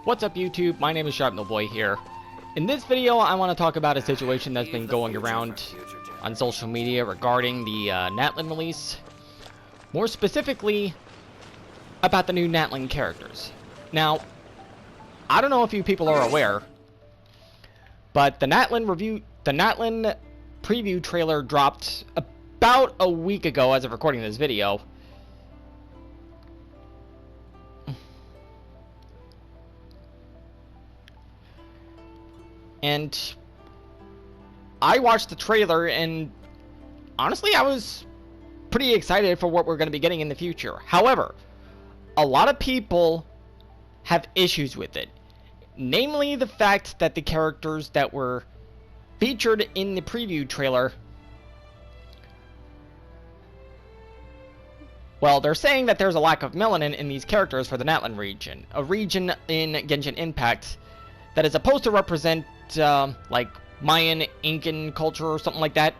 What's up YouTube, my name is SharpNoBoy here. In this video I want to talk about a situation that's been going around on social media regarding the Natlan release. More specifically, about the new Natlan characters. Now, I don't know if you people are aware, but the Natlan preview trailer dropped about a week ago as of recording this video. And I watched the trailer, and honestly, I was pretty excited for what we're going to be getting in the future. However, a lot of people have issues with it. Namely, the fact that the characters that were featured in the preview trailer, well, they're saying that there's a lack of melanin in these characters for the Natlan region. A region in Genshin Impact that is supposed to represent like Mayan, Incan culture or something like that,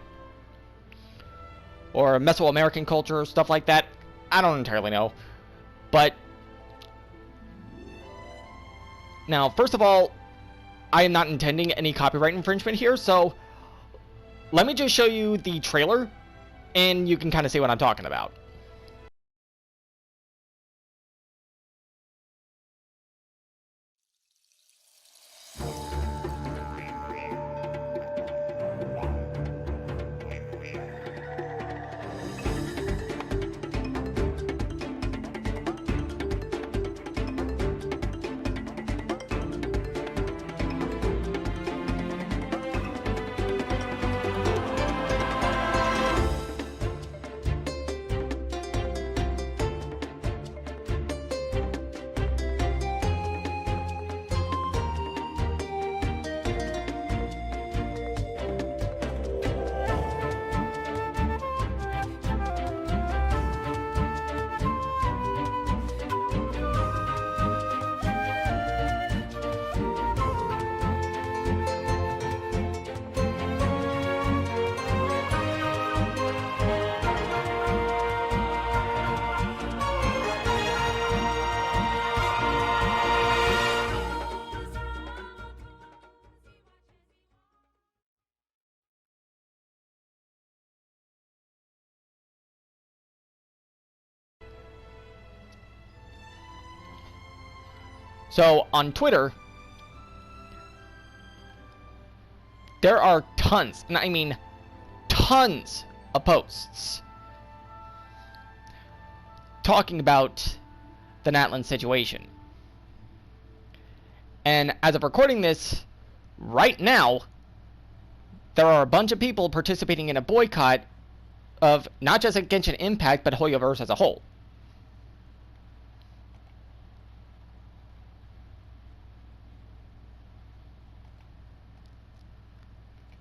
or Mesoamerican culture, stuff like that. I don't entirely know, but now, first of all, I am not intending any copyright infringement here, so let me just show you the trailer and you can kind of see what I'm talking about. So, on Twitter, there are tons, and I mean tons of posts talking about the Natlan situation. And as of recording this, right now, there are a bunch of people participating in a boycott of not just Genshin Impact, but Hoyoverse as a whole.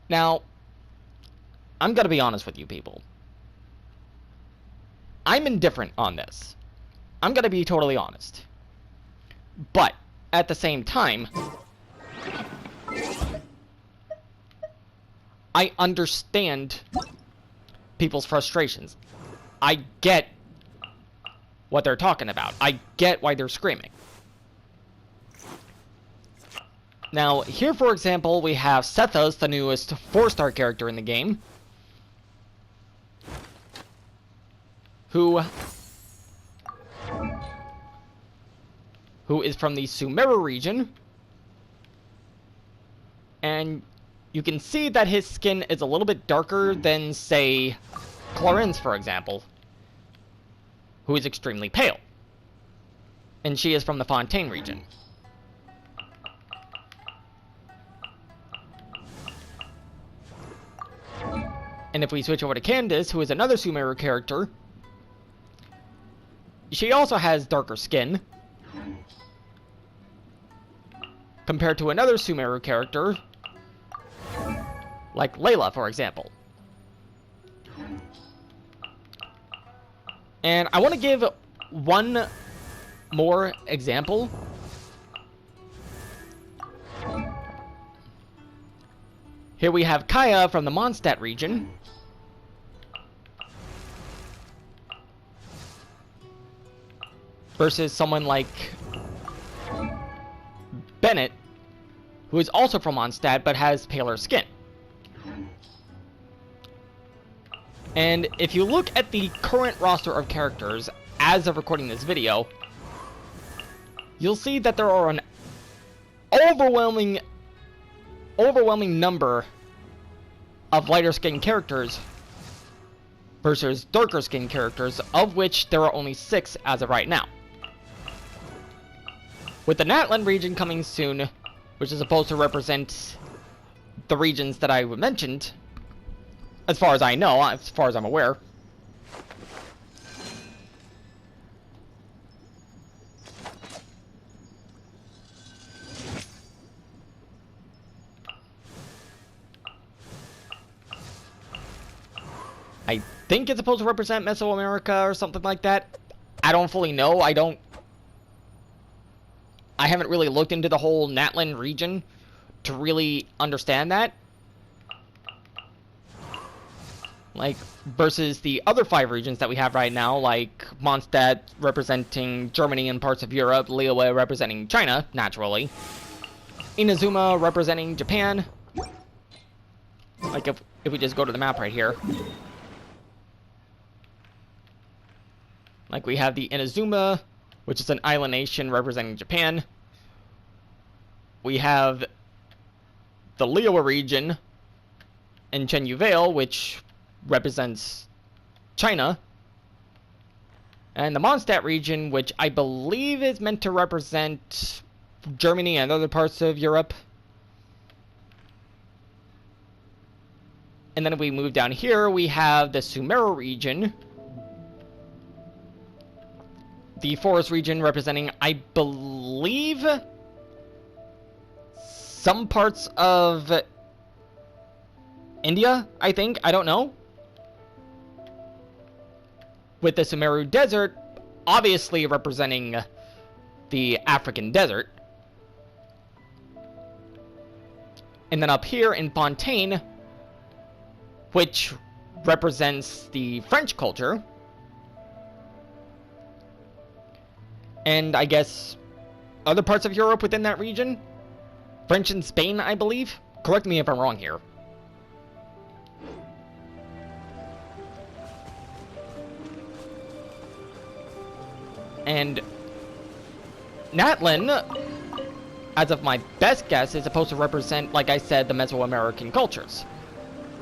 Now, I'm gonna be honest with you people. I'm indifferent on this. I'm gonna be totally honest. But, at the same time, I understand people's frustrations. I get what they're talking about. I get why they're screaming. Now, here for example, we have Sethos, the newest 4-star character in the game, who is from the Sumeru region, and you can see that his skin is a little bit darker than, say, Clarence's, for example, who is extremely pale, and she is from the Fontaine region. And if we switch over to Candace, who is another Sumeru character, she also has darker skin compared to another Sumeru character, like Layla, for example. And I want to give one more example. Here we have Kaya from the Mondstadt region, versus someone like Bennett, who is also from Mondstadt but has paler skin. And if you look at the current roster of characters as of recording this video, you'll see that there are an overwhelming number of lighter skinned characters versus darker skinned characters, of which there are only 6 as of right now. With the Natlan region coming soon, which is supposed to represent the regions that I mentioned, as far as I know, as far as I'm aware. I think it's supposed to represent Mesoamerica or something like that. I don't fully know. I haven't really looked into the whole Natlan region to really understand that. Like, versus the other 5 regions that we have right now, like Mondstadt representing Germany and parts of Europe, Liyue representing China, naturally, Inazuma representing Japan. Like, if we just go to the map right here. Like, we have the Inazuma, which is an island nation representing Japan. We have the Liyue region in Chenyu Vale, which represents China. And the Mondstadt region, which I believe is meant to represent Germany and other parts of Europe. And then if we move down here, we have the Sumeru region. The forest region representing, I believe, some parts of India, I think. I don't know. With the Sumeru Desert, obviously representing the African desert. And then up here in Fontaine, which represents the French culture. And I guess other parts of Europe within that region. French and Spain, I believe. Correct me if I'm wrong here. And Natlan, as of my best guess, is supposed to represent, like I said, the Mesoamerican cultures.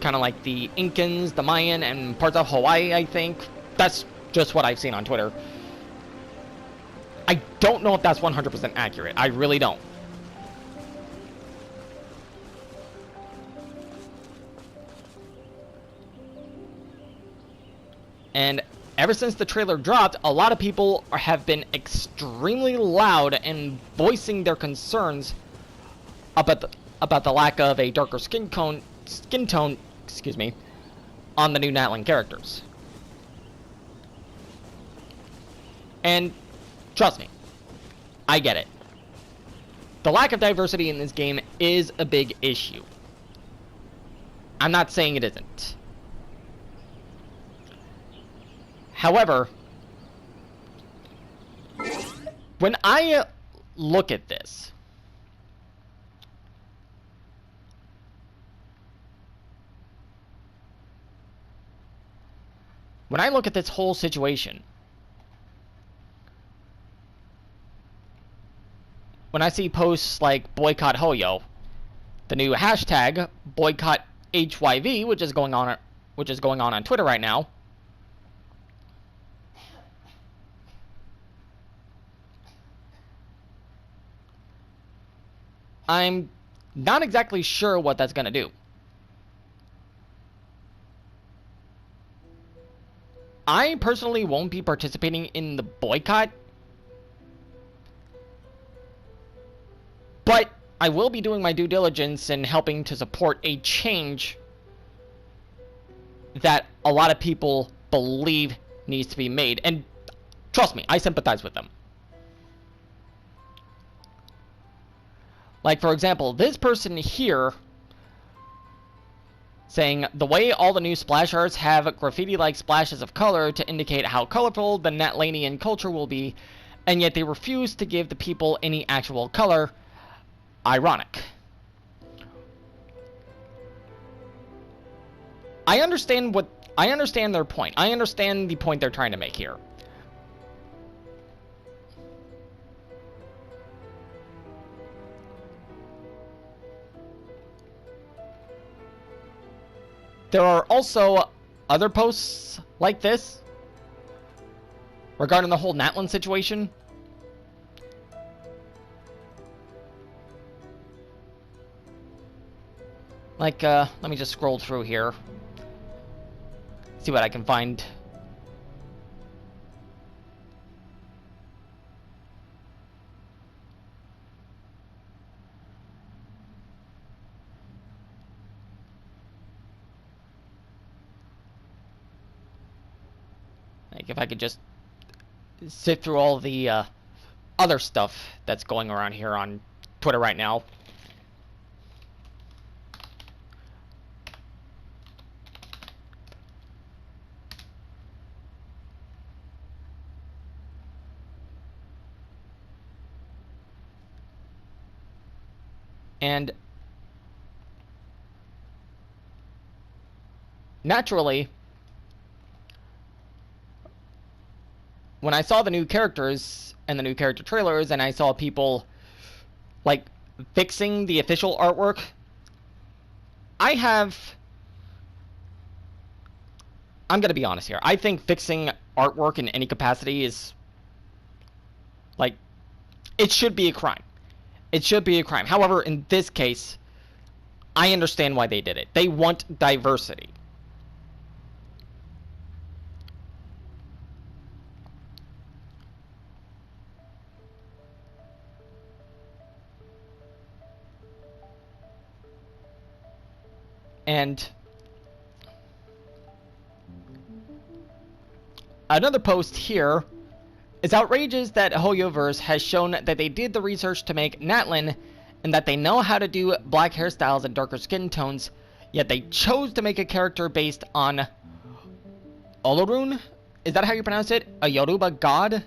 Kind of like the Incans, the Mayan, and parts of Hawaii, I think. That's just what I've seen on Twitter. I don't know if that's 100% accurate. I really don't. And ever since the trailer dropped, a lot of people have been extremely loud and voicing their concerns about the lack of a darker skin tone, excuse me, on the new Natlan characters. And trust me, I get it. The lack of diversity in this game is a big issue. I'm not saying it isn't. However, when I look at this, whole situation, when I see posts like boycott Hoyo, the new hashtag boycott HYV, which is going on on Twitter right now, I'm not exactly sure what that's going to do. I personally won't be participating in the boycott, but I will be doing my due diligence and helping to support a change that a lot of people believe needs to be made. And trust me, I sympathize with them. Like, for example, this person here saying, the way all the new splash arts have graffiti-like splashes of color to indicate how colorful the Natlanian culture will be, and yet they refuse to give the people any actual color. ironic. I understand their point. I understand the point they're trying to make here. There are also other posts like this regarding the whole Natlan situation. Like, let me just scroll through here. See what I can find. Like, if I could just sit through all the other stuff that's going around here on Twitter right now. And naturally, when I saw the new characters and the new character trailers, and I saw people like fixing the official artwork, I'm gonna be honest here. I think fixing artwork in any capacity is, like, it should be a crime. It should be a crime. However, in this case, I understand why they did it. They want diversity. And another post here is outrageous that Hoyoverse has shown that they did the research to make Natlan and that they know how to do black hairstyles and darker skin tones, yet they chose to make a character based on Olorun? Is that how you pronounce it? A Yoruba god?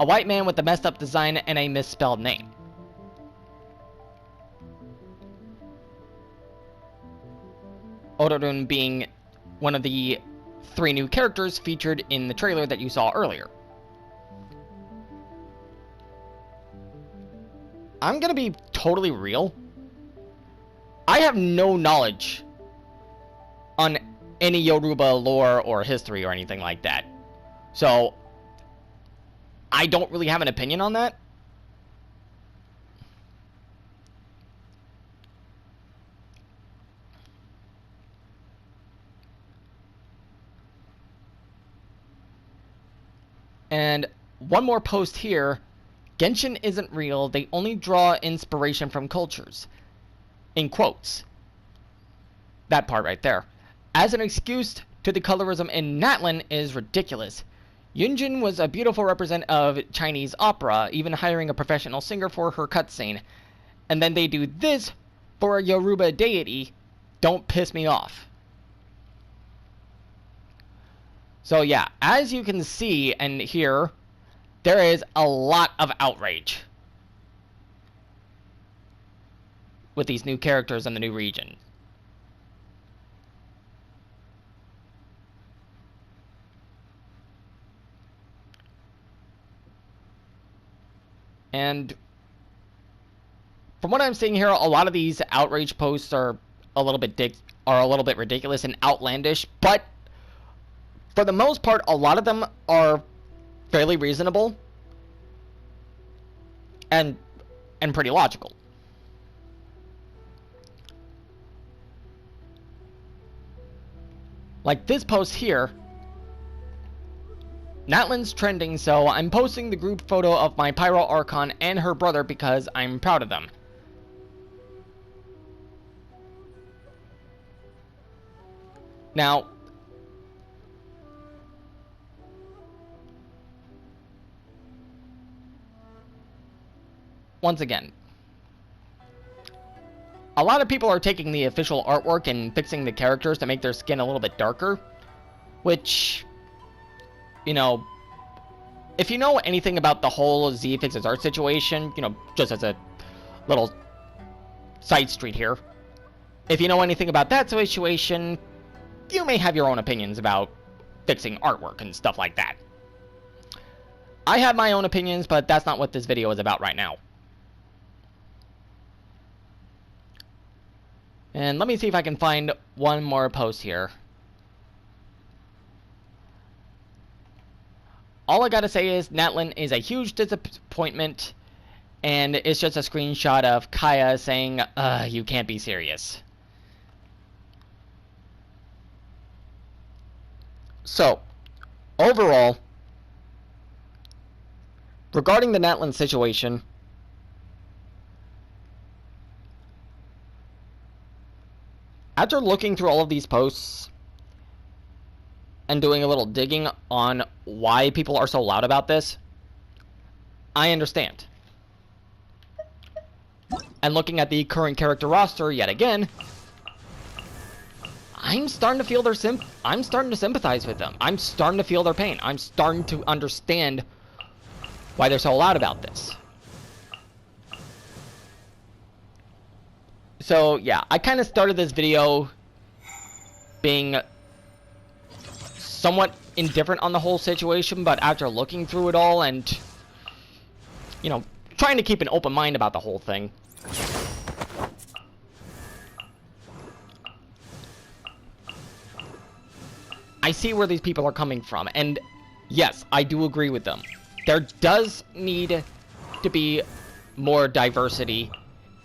A white man with a messed up design and a misspelled name. Olorun being one of the 3 new characters featured in the trailer that you saw earlier. I'm gonna be totally real. I have no knowledge on any Yoruba lore or history or anything like that. So, I don't really have an opinion on that. And one more post here. Genshin isn't real, they only draw inspiration from cultures. In quotes. That part right there. As an excuse to the colorism in Natlan is ridiculous. Yunjin was a beautiful representative of Chinese opera, even hiring a professional singer for her cutscene. And then they do this for a Yoruba deity. Don't piss me off. So yeah, as you can see and hear, there is a lot of outrage with these new characters in the new region. And from what I'm seeing here, a lot of these outrage posts are a little bit ridiculous and outlandish, but for the most part, a lot of them are fairly reasonable and pretty logical. Like this post here, Natlan's trending, so I'm posting the group photo of my Pyro Archon and her brother because I'm proud of them. Now, once again, a lot of people are taking the official artwork and fixing the characters to make their skin a little bit darker, which, you know, if you know anything about the whole ZFix's art situation, you know, just as a little side street here. If you know anything about that situation, you may have your own opinions about fixing artwork and stuff like that. I have my own opinions, but that's not what this video is about right now. And let me see if I can find one more post here. All I gotta say is Natlan is a huge disappointment, and it's just a screenshot of Kaya saying, you can't be serious. So, overall, regarding the Natlan situation, after looking through all of these posts and doing a little digging on why people are so loud about this, I understand. And looking at the current character roster yet again, I'm starting to feel I'm starting to sympathize with them. I'm starting to feel their pain. I'm starting to understand why they're so loud about this. So yeah, I kind of started this video being somewhat indifferent on the whole situation, but after looking through it all and, you know, trying to keep an open mind about the whole thing, I see where these people are coming from, and yes, I do agree with them. There does need to be more diversity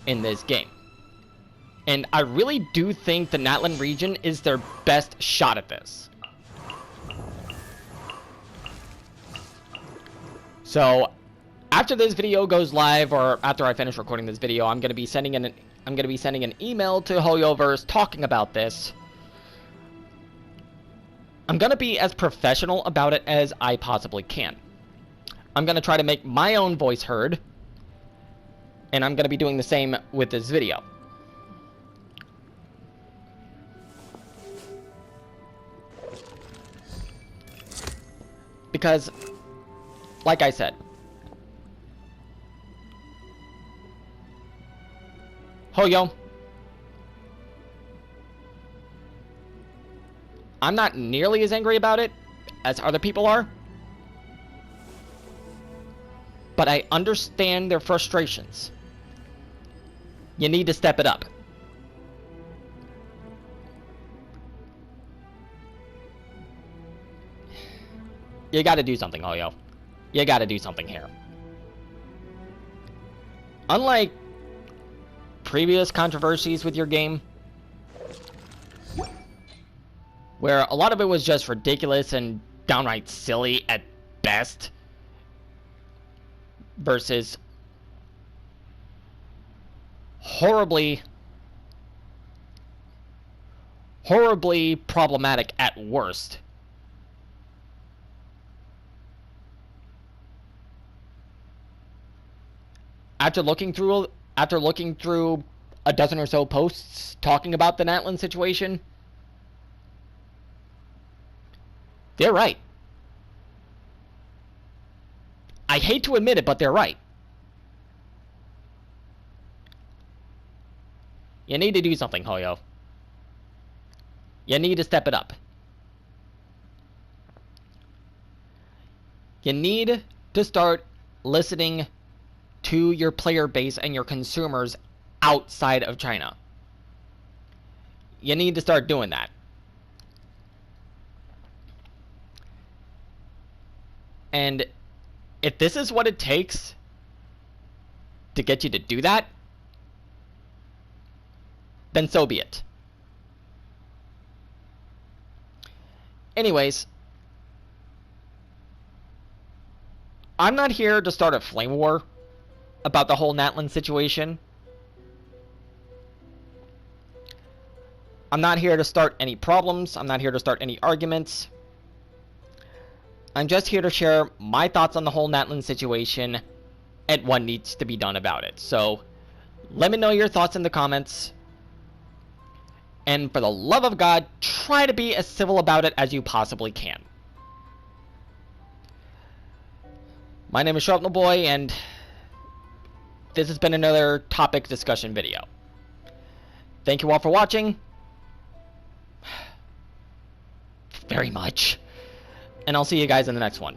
in this game. And I really do think the Natlan region is their best shot at this. So, after this video goes live, or after I finish recording this video, I'm gonna be sending an email to Hoyoverse talking about this. I'm gonna be as professional about it as I possibly can. I'm gonna try to make my own voice heard, and I'm gonna be doing the same with this video. Because, like I said, Hoyo, I'm not nearly as angry about it as other people are, but I understand their frustrations. You need to step it up. You gotta do something, Hoyo. You gotta do something here. Unlike previous controversies with your game, where a lot of it was just ridiculous and downright silly at best, versus horribly problematic at worst. After looking through a dozen or so posts talking about the Natlan situation, they're right. I hate to admit it, but they're right. You need to do something, Hoyo. You need to step it up. You need to start listening to your player base and your consumers outside of China. You need to start doing that. And if this is what it takes to get you to do that, then so be it. Anyways, I'm not here to start a flame war about the whole Natlan situation. I'm not here to start any problems. I'm not here to start any arguments. I'm just here to share my thoughts on the whole Natlan situation and what needs to be done about it. So, let me know your thoughts in the comments. And for the love of God, try to be as civil about it as you possibly can. My name is Sharpnel Boy, and this has been another topic discussion video. Thank you all for watching. Very much. And I'll see you guys in the next one.